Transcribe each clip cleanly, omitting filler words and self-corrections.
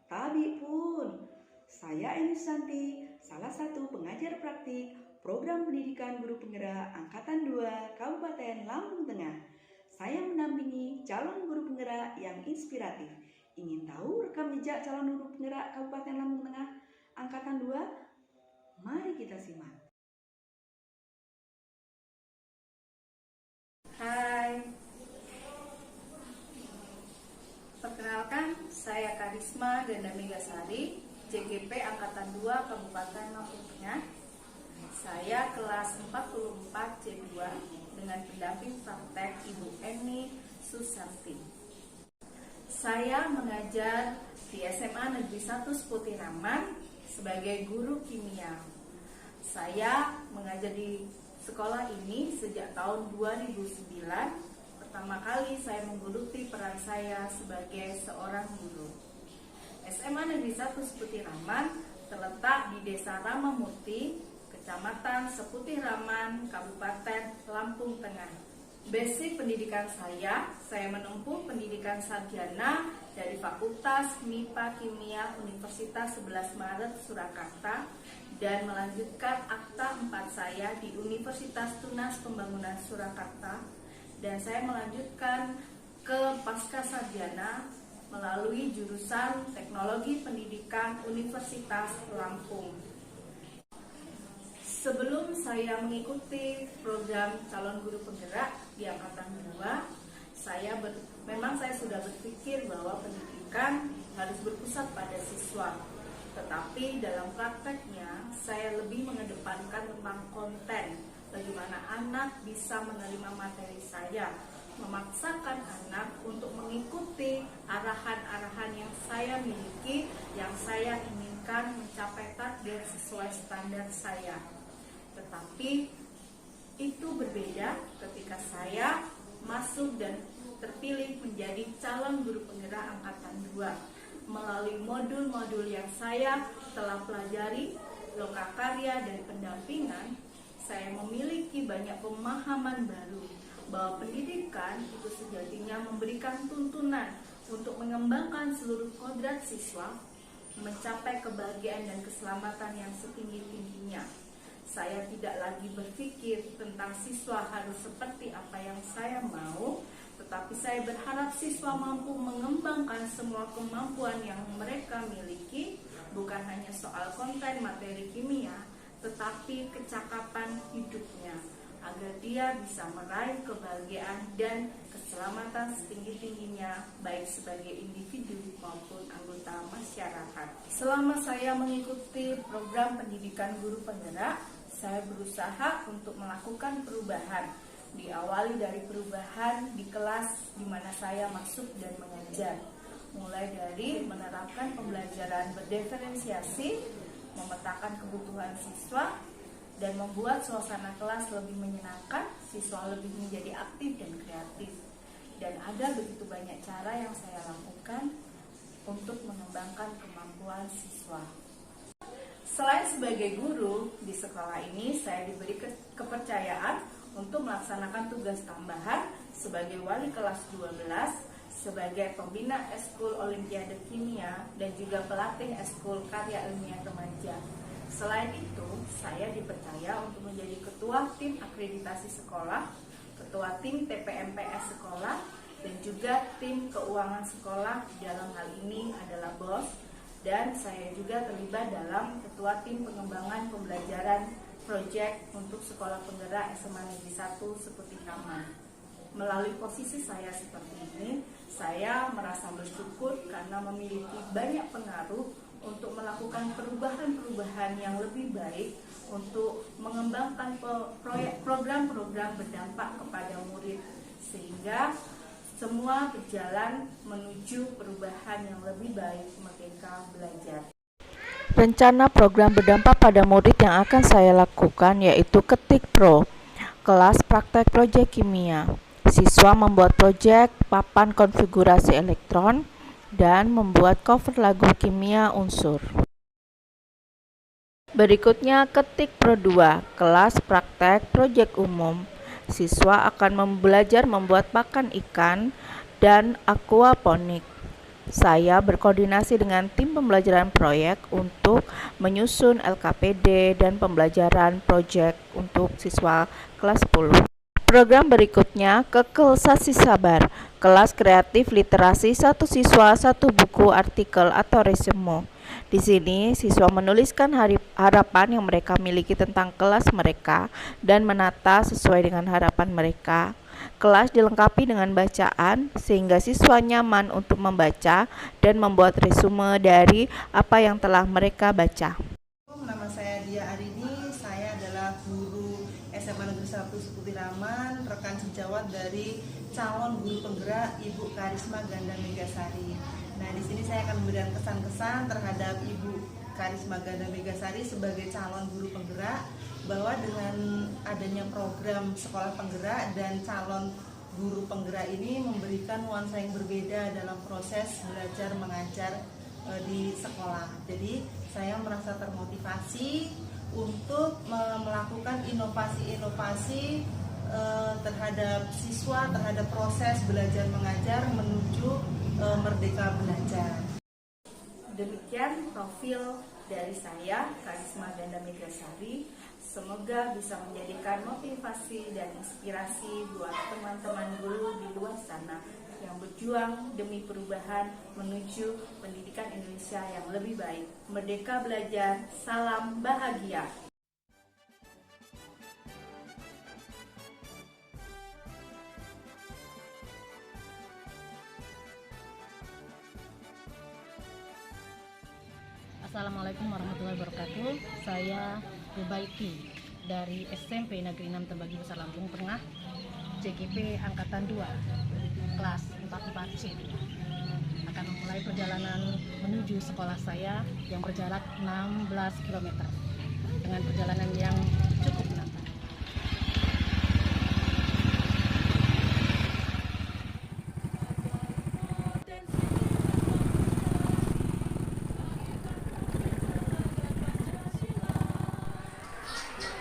Tabi pun. Saya Eni Santi, salah satu pengajar praktik Program Pendidikan Guru Penggerak Angkatan 2 Kabupaten Lampung Tengah. Saya mendampingi calon guru penggerak yang inspiratif. Ingin tahu rekam jejak calon guru penggerak Kabupaten Lampung Tengah Angkatan 2? Mari kita simak. Hai, perkenalkan saya Karisma Ganda Megasari, JGP Angkatan 2 Kabupaten Lampung Tengah. Saya kelas 44 C2 dengan pendamping praktek Ibu Eni Susanti. Saya mengajar di SMA Negeri 1 Seputiraman sebagai guru kimia. Saya mengajar di sekolah ini sejak tahun 2009. Pertama kali saya menggeluti peran saya sebagai seorang guru. SMA Negeri 1 Seputiraman terletak di Desa Ramamurti, Kecamatan Seputiraman, Kabupaten Lampung Tengah. Basic pendidikan saya menempuh pendidikan sarjana dari Fakultas MIPA Kimia Universitas 11 Maret Surakarta dan melanjutkan akta 4 saya di Universitas Tunas Pembangunan Surakarta, dan saya melanjutkan ke pasca sarjana melalui jurusan Teknologi Pendidikan Universitas Lampung. Sebelum saya mengikuti program calon guru penggerak di angkatan 2, memang saya sudah berpikir bahwa pendidikan harus berpusat pada siswa. Tetapi dalam prakteknya saya lebih mengedepankan tentang konten, bagaimana anak bisa menerima materi saya, memaksakan anak untuk mengikuti arahan-arahan yang saya miliki, yang saya inginkan mencapai target sesuai standar saya. Tetapi itu berbeda ketika saya masuk dan terpilih menjadi calon guru penggerak angkatan 2. Melalui modul-modul yang saya telah pelajari, lokakarya dan pendampingan, saya memiliki banyak pemahaman baru bahwa pendidikan itu sejatinya memberikan tuntunan untuk mengembangkan seluruh kodrat siswa, mencapai kebahagiaan dan keselamatan yang setinggi-tingginya. Saya tidak lagi berpikir tentang siswa harus seperti apa yang saya mau, tetapi saya berharap siswa mampu mengembangkan semua kemampuan yang mereka miliki, bukan hanya soal konten materi kimia, tetapi kecakapan hidupnya, agar dia bisa meraih kebahagiaan dan keselamatan setinggi-tingginya, baik sebagai individu maupun anggota masyarakat. Selama saya mengikuti program pendidikan guru penggerak, saya berusaha untuk melakukan perubahan. Diawali dari perubahan di kelas di mana saya masuk dan mengajar, mulai dari menerapkan pembelajaran berdiferensiasi, memetakan kebutuhan siswa, dan membuat suasana kelas lebih menyenangkan, siswa lebih menjadi aktif dan kreatif. Dan ada begitu banyak cara yang saya lakukan untuk mengembangkan kemampuan siswa. Selain sebagai guru, di sekolah ini saya diberi kepercayaan untuk melaksanakan tugas tambahan sebagai wali kelas 12, sebagai pembina Eskul Olimpiade Kimia, dan juga pelatih Eskul Karya Ilmiah Remaja. Selain itu, saya dipercaya untuk menjadi ketua tim akreditasi sekolah, ketua tim TPMPS sekolah, dan juga tim keuangan sekolah. Dalam hal ini adalah BOS. Dan saya juga terlibat dalam ketua tim pengembangan pembelajaran proyek untuk sekolah penggerak SMA Negeri 1 Seputiraman. Melalui posisi saya seperti ini, saya merasa bersyukur karena memiliki banyak pengaruh untuk melakukan perubahan-perubahan yang lebih baik untuk mengembangkan program-program berdampak kepada murid, sehingga semua berjalan menuju perubahan yang lebih baik Merdeka Belajar. Rencana program berdampak pada murid yang akan saya lakukan yaitu Ketik Pro, kelas praktek proyek kimia. Siswa membuat proyek papan konfigurasi elektron dan membuat cover lagu kimia unsur. Berikutnya Ketik Pro 2, kelas praktek proyek umum. Siswa akan belajar membuat pakan ikan dan aquaponik. Saya berkoordinasi dengan tim pembelajaran proyek untuk menyusun LKPD dan pembelajaran proyek untuk siswa kelas 10. Program berikutnya, Kekulsasi Sabar, kelas kreatif literasi satu siswa satu buku artikel atau resume. Di sini, siswa menuliskan harapan yang mereka miliki tentang kelas mereka dan menata sesuai dengan harapan mereka. Kelas dilengkapi dengan bacaan sehingga siswa nyaman untuk membaca dan membuat resume dari apa yang telah mereka baca. Nama saya Dia Arini, saya adalah guru SMA Negeri 1 Sekutiraman, rekan sejawat dari calon guru penggerak Ibu Karisma Ganda Megasari. Nah, di sini saya akan memberikan kesan-kesan terhadap Ibu Karisma Ganda Megasari sebagai calon guru penggerak, bahwa dengan adanya program sekolah penggerak dan calon guru penggerak ini memberikan nuansa yang berbeda dalam proses belajar mengajar di sekolah. Jadi saya merasa termotivasi untuk melakukan inovasi-inovasi terhadap siswa, terhadap proses belajar mengajar menuju merdeka belajar. Demikian profil dari saya, Karisma Ganda Megasari. Semoga bisa menjadikan motivasi dan inspirasi buat teman-teman guru di luar sana yang berjuang demi perubahan menuju pendidikan Indonesia yang lebih baik. Merdeka belajar, salam bahagia. Assalamualaikum warahmatullahi wabarakatuh. Saya Rubaiki dari SMP Negeri 6 Tembagi Besar Lampung Tengah, CGP Angkatan 2, kelas 44C. Akan memulai perjalanan menuju sekolah saya yang berjarak 16 km dengan perjalanan yang cukup menantang.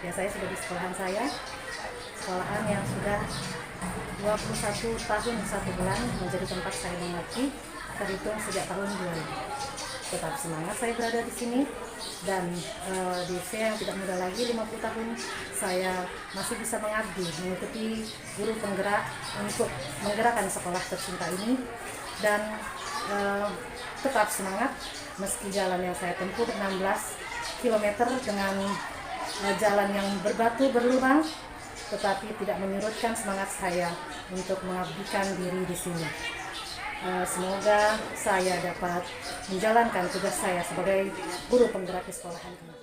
Ya, saya sudah di sekolahan yang sudah 21 tahun 1 bulan menjadi tempat saya mengaji, terhitung sejak tahun 2000. Tetap semangat saya berada di sini, dan di usia yang tidak muda lagi, 50 tahun, saya masih bisa mengabdi, mengikuti guru penggerak untuk menggerakkan sekolah tercinta ini, dan tetap semangat meski jalan yang saya tempuh 16 km dengan jalan yang berbatu berlubang, tetapi tidak menyurutkan semangat saya untuk mengabdikan diri di sini. Semoga saya dapat menjalankan tugas saya sebagai guru penggerak di sekolahan ini.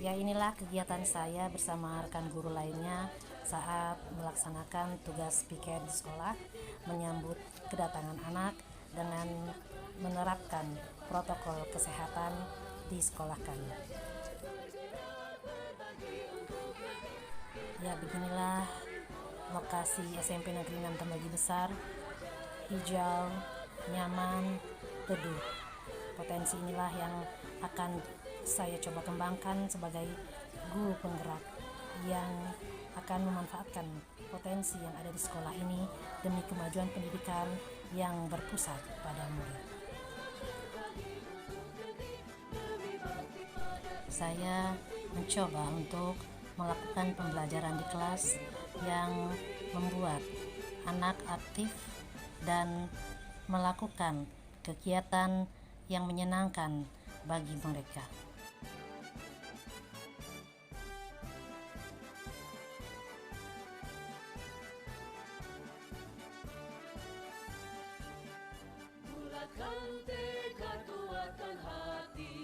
Ya, inilah kegiatan saya bersama rekan guru lainnya saat melaksanakan tugas piket di sekolah, menyambut kedatangan anak dengan menerapkan protokol kesehatan di sekolah kami. Ya, beginilah lokasi SMP Negeri 6 Tembagi Besar, hijau, nyaman, teduh. Potensi inilah yang akan saya coba kembangkan sebagai guru penggerak yang akan memanfaatkan potensi yang ada di sekolah ini demi kemajuan pendidikan yang berpusat pada murid. Saya mencoba untuk melakukan pembelajaran di kelas yang membuat anak aktif dan melakukan kegiatan yang menyenangkan bagi mereka. Bulatkan tekad, kuatkan hati,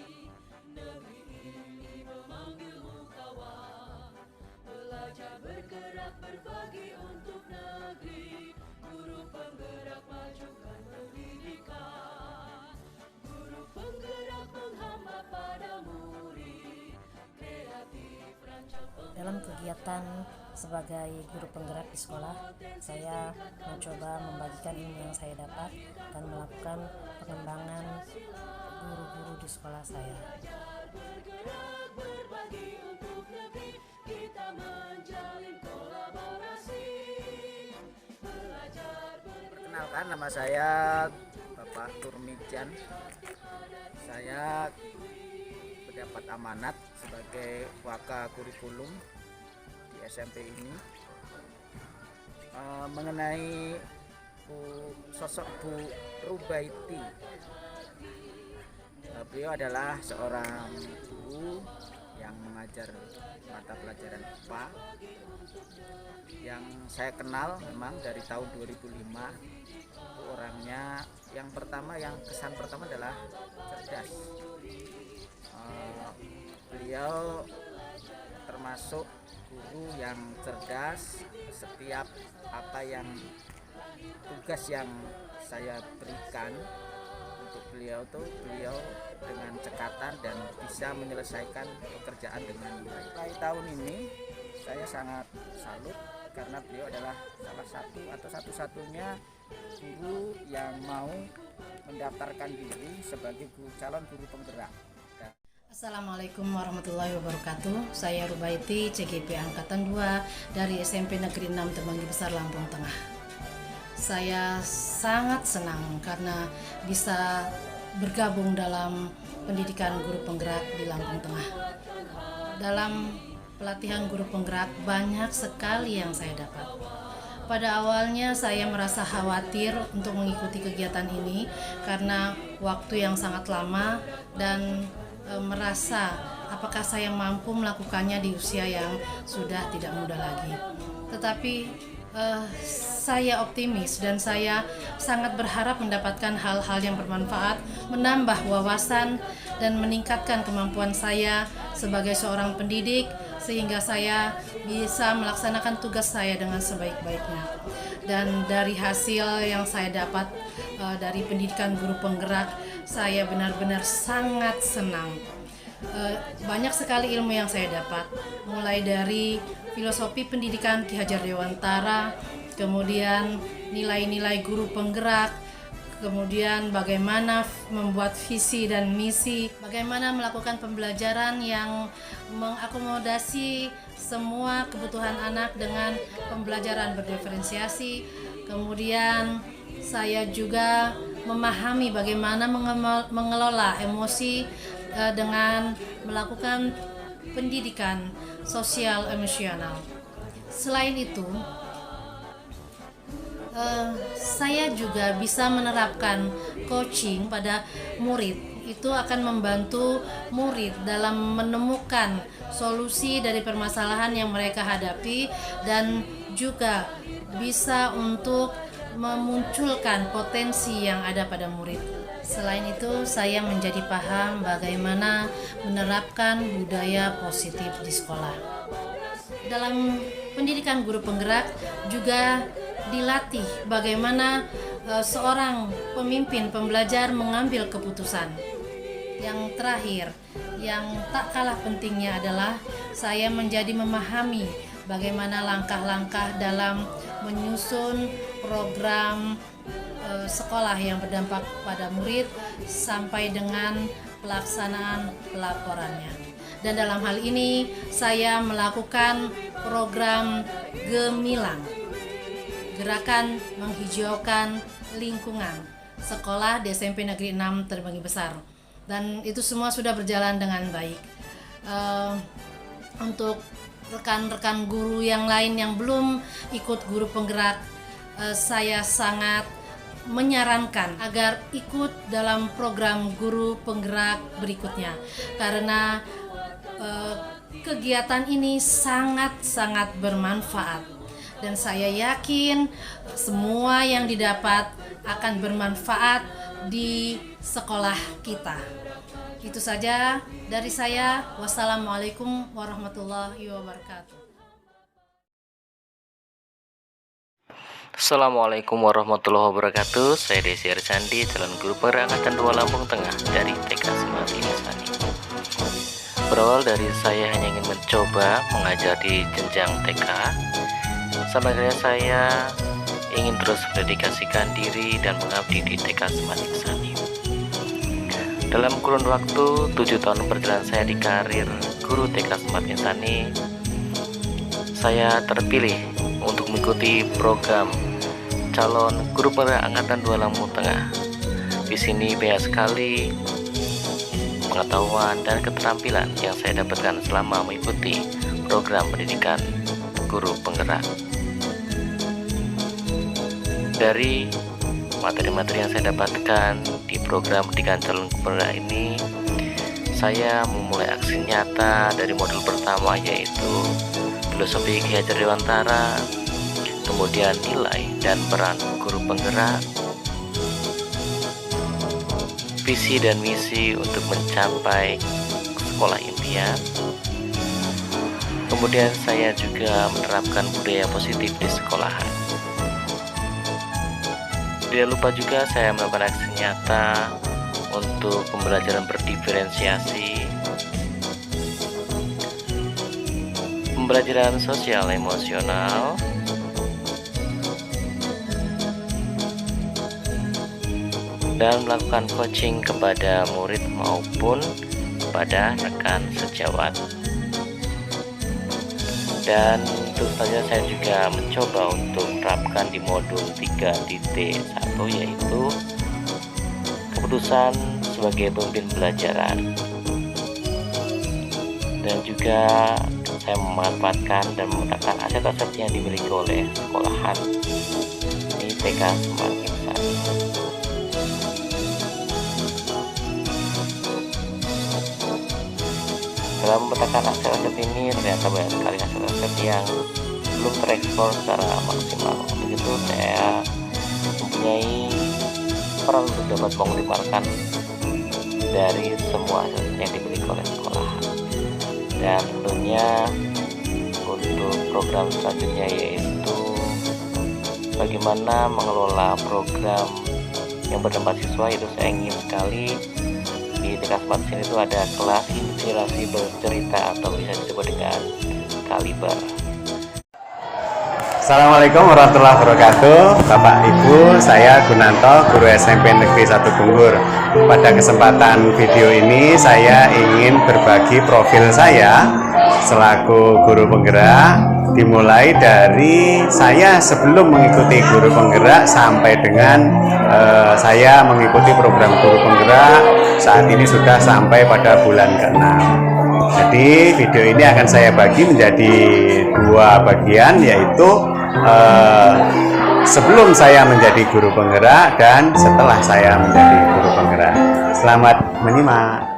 negeri ini memanggilmu kawan. Belajar bergerak berbagi untuk negeri, guru penggerak majukan pendidikan. Guru penggerak menghamba pada murid, kreatif rancang. Dalam kegiatan sebagai guru penggerak di sekolah, saya mencoba membagikan ilmu yang saya dapat dan melakukan pengembangan guru-guru di sekolah saya. Bergerak berbagi untuk negeri, kita menjalin kolaborasi. Perkenalkan, nama saya Bapak Turmijan. Saya mendapat amanat sebagai waka kurikulum di SMP ini mengenai sosok Bu Rubaiti. Beliau adalah seorang guru yang mengajar mata pelajaran IPA yang saya kenal memang dari tahun 2005. Itu orangnya yang kesan pertama adalah cerdas. Beliau termasuk guru yang cerdas. Setiap tugas yang saya berikan untuk beliau dengan cekatan dan bisa menyelesaikan pekerjaan dengan baik. Mulai tahun ini saya sangat salut karena beliau adalah salah satu atau satu-satunya guru yang mau mendaftarkan diri sebagai calon guru penggerak. Assalamualaikum warahmatullahi wabarakatuh. Saya Rubaiti, CGP Angkatan 2 dari SMP Negeri 6 Temanggi Besar, Lampung Tengah. Saya sangat senang karena bisa bergabung dalam pendidikan guru penggerak di Lampung Tengah. Dalam pelatihan guru penggerak banyak sekali yang saya dapat. Pada awalnya saya merasa khawatir untuk mengikuti kegiatan ini karena waktu yang sangat lama dan merasa apakah saya mampu melakukannya di usia yang sudah tidak muda lagi. Tetapi saya optimis dan saya sangat berharap mendapatkan hal-hal yang bermanfaat, menambah wawasan dan meningkatkan kemampuan saya sebagai seorang pendidik sehingga saya bisa melaksanakan tugas saya dengan sebaik-baiknya. Dan dari hasil yang saya dapat dari pendidikan guru penggerak, saya benar-benar sangat senang. Banyak sekali ilmu yang saya dapat, mulai dari filosofi pendidikan Ki Hajar Dewantara, kemudian nilai-nilai guru penggerak, kemudian bagaimana membuat visi dan misi, bagaimana melakukan pembelajaran yang mengakomodasi semua kebutuhan anak dengan pembelajaran berdiferensiasi. Kemudian saya juga memahami bagaimana mengelola emosi dengan melakukan pendidikan sosial emosional. Selain itu, saya juga bisa menerapkan coaching pada murid. Itu akan membantu murid dalam menemukan solusi dari permasalahan yang mereka hadapi dan juga bisa untuk memunculkan potensi yang ada pada murid. Selain itu, saya menjadi paham bagaimana menerapkan budaya positif di sekolah. Dalam pendidikan guru penggerak juga dilatih bagaimana seorang pemimpin pembelajar mengambil keputusan. Yang terakhir, yang tak kalah pentingnya adalah saya menjadi memahami bagaimana langkah-langkah dalam menyusun program sekolah yang berdampak pada murid sampai dengan pelaksanaan pelaporannya. Dan dalam hal ini saya melakukan program Gemilang, Gerakan Menghijaukan Lingkungan Sekolah di SMP Negeri 6 Temanggi Besar. Dan itu semua sudah berjalan dengan baik. Untuk rekan-rekan guru yang lain yang belum ikut guru penggerak, saya sangat menyarankan agar ikut dalam program guru penggerak berikutnya karena kegiatan ini sangat-sangat bermanfaat dan saya yakin semua yang didapat akan bermanfaat di sekolah kita. Itu saja dari saya. Wassalamualaikum warahmatullahi wabarakatuh. Assalamualaikum warahmatullahi wabarakatuh. Saya Desi Arsandi, calon guru penggerak angkatan 2 Lampung Tengah dari TK Semangat Insani. Berawal dari saya hanya ingin mencoba mengajar di jenjang TK, sampai akhirnya saya ingin terus mendedikasikan diri dan mengabdi di TK Semangat Insani. Dalam kurun waktu 7 tahun perjalanan saya di karir guru TK Semangat Insani, saya terpilih untuk mengikuti program calon guru penggerak angkatan 2 Lampung Tengah. Di sini banyak sekali pengetahuan dan keterampilan yang saya dapatkan selama mengikuti program pendidikan guru penggerak. Dari materi-materi yang saya dapatkan di program pendidikan calon guru penggerak ini, saya memulai aksi nyata dari modul pertama, yaitu filosofi Ki Hajar Dewantara, kemudian nilai dan peran guru penggerak, visi dan misi untuk mencapai sekolah impian. Kemudian saya juga menerapkan budaya positif di sekolahan. Tidak lupa juga saya melakukan aksi nyata untuk pembelajaran berdiferensiasi, pembelajaran sosial emosional, dan melakukan coaching kepada murid maupun kepada rekan sejawat. Dan tentu saja saya juga mencoba untuk menerapkan di modul 3.1, yaitu keputusan sebagai pemimpin pelajaran. Dan juga saya memanfaatkan dan menggunakan aset-aset yang dimiliki oleh sekolahan di TK Semakin Insani. Dalam memetakan aset-aset ini, ternyata banyak sekali aset-aset yang belum terekspor secara maksimal. Untuk itu saya mempunyai peran untuk dapat mengoptimalkan dari semua aset yang dimiliki oleh sekolah. Dan tentunya untuk program selanjutnya, yaitu bagaimana mengelola program yang berdampak siswa, itu saya ingin sekali di TK Smart sini itu ada kelas inspirasi bercerita atau bisa disebut dengan Kaliber. Assalamualaikum warahmatullahi wabarakatuh. Bapak Ibu, saya Gunanto, guru SMP Negeri 1 Bunggur. Pada kesempatan video ini saya ingin berbagi profil saya selaku guru penggerak, dimulai dari saya sebelum mengikuti guru penggerak sampai dengan saya mengikuti program guru penggerak. Saat ini sudah sampai pada bulan ke-6. Jadi video ini akan saya bagi menjadi dua bagian, yaitu sebelum saya menjadi guru penggerak dan setelah saya menjadi guru penggerak. Selamat menyimak.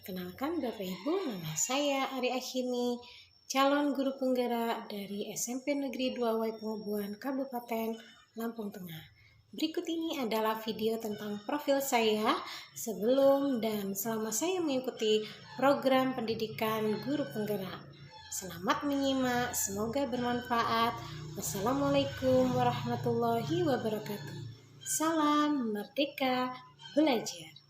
Perkenalkan Bapak Ibu, nama saya Ari Ahyini, calon guru penggerak dari SMP Negeri 2 Waipungubuan, Kabupaten Lampung Tengah. Berikut ini adalah video tentang profil saya sebelum dan selama saya mengikuti program pendidikan guru penggerak. Selamat menyimak, semoga bermanfaat. Wassalamualaikum warahmatullahi wabarakatuh. Salam Merdeka Belajar.